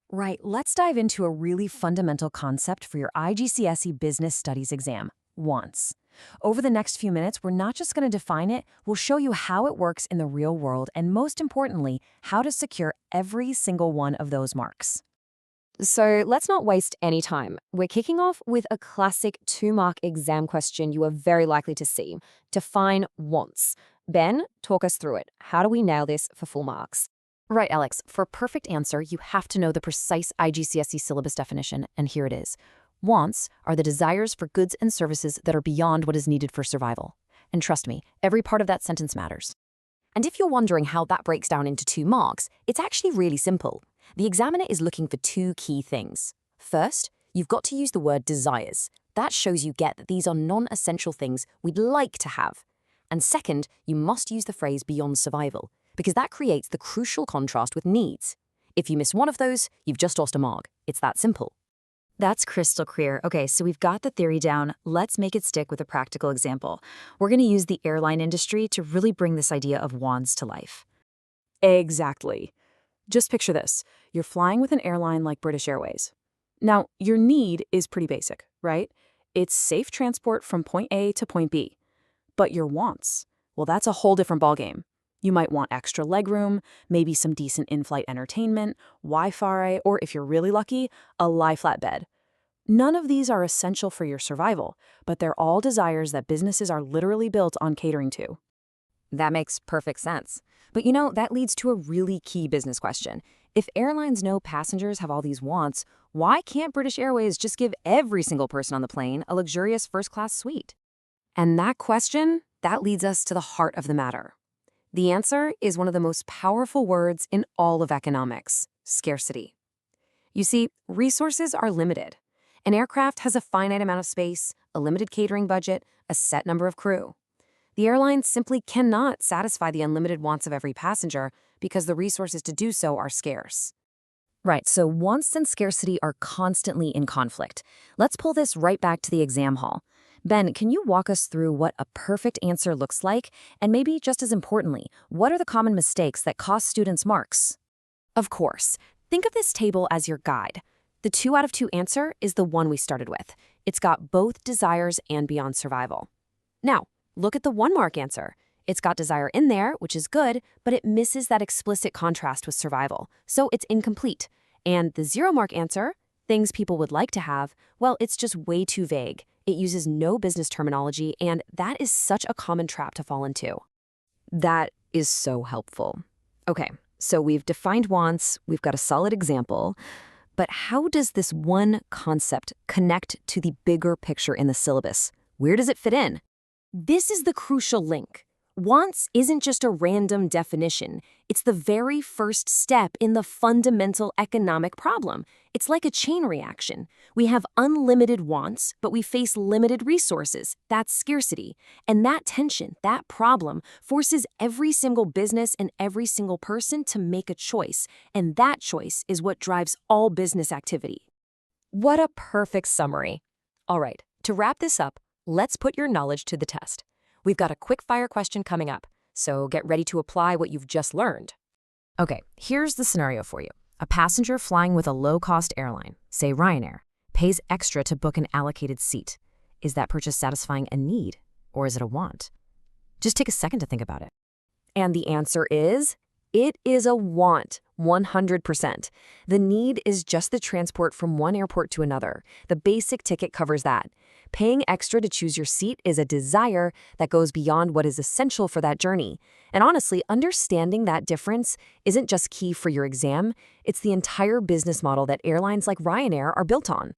Right, let's dive into a really fundamental concept for your IGCSE Business Studies exam, wants. Over the next few minutes, we're not just going to define it, we'll show you how it works in the real world and, most importantly, how to secure every single one of those marks. So let's not waste any time. We're kicking off with a classic 2-mark exam question you are very likely to see. Define wants. Ben, talk us through it. How do we nail this for full marks? Right, Alex. For a perfect answer, you have to know the precise IGCSE syllabus definition, and here it is. Wants are the desires for goods and services that are beyond what is needed for survival. And trust me, every part of that sentence matters. And if you're wondering how that breaks down into 2 marks, it's actually really simple. The examiner is looking for 2 key things. First, you've got to use the word desires. That shows you get that these are non-essential things we'd like to have. And second, you must use the phrase beyond survival, because that creates the crucial contrast with needs. If you miss one of those, you've just lost a mark. It's that simple. That's crystal clear. Okay, so we've got the theory down. Let's make it stick with a practical example. We're going to use the airline industry to really bring this idea of wants to life. Exactly. Just picture this. You're flying with an airline like British Airways. Now, your need is pretty basic, right? It's safe transport from point A to point B. But your wants, well, that's a whole different ballgame. You might want extra legroom, maybe some decent in-flight entertainment, Wi-Fi, or if you're really lucky, a lie-flat bed. None of these are essential for your survival, but they're all desires that businesses are literally built on catering to. That makes perfect sense. But that leads to a really key business question. If airlines know passengers have all these wants, why can't British Airways just give every single person on the plane a luxurious first-class suite? And that question, that leads us to the heart of the matter. The answer is one of the most powerful words in all of economics: scarcity. You see, resources are limited. An aircraft has a finite amount of space, a limited catering budget, a set number of crew. The airline simply cannot satisfy the unlimited wants of every passenger because the resources to do so are scarce. Right, so wants and scarcity are constantly in conflict. Let's pull this right back to the exam hall. Ben, can you walk us through what a perfect answer looks like? And maybe just as importantly, what are the common mistakes that cost students marks? Of course. Think of this table as your guide. The 2 out of 2 answer is the one we started with. It's got both desires and beyond survival. Now, look at the 1-mark answer. It's got desire in there, which is good, but it misses that explicit contrast with survival, so it's incomplete. And the 0-mark answer, things people would like to have, well, it's just way too vague. It uses no business terminology, and that is such a common trap to fall into. That is so helpful. Okay, so we've defined wants, we've got a solid example, but how does this one concept connect to the bigger picture in the syllabus? Where does it fit in? This is the crucial link. Wants isn't just a random definition. It's the very first step in the fundamental economic problem. It's like a chain reaction. We have unlimited wants, but we face limited resources. That's scarcity. And that tension, that problem, forces every single business and every single person to make a choice. And that choice is what drives all business activity. What a perfect summary. All right, to wrap this up, let's put your knowledge to the test. We've got a quick-fire question coming up, so get ready to apply what you've just learned. Okay, here's the scenario for you. A passenger flying with a low-cost airline, say Ryanair, pays extra to book an allocated seat. Is that purchase satisfying a need, or is it a want? Just take a second to think about it. And the answer is, it is a want, 100%. The need is just the transport from one airport to another. The basic ticket covers that. Paying extra to choose your seat is a desire that goes beyond what is essential for that journey. And honestly, understanding that difference isn't just key for your exam, it's the entire business model that airlines like Ryanair are built on.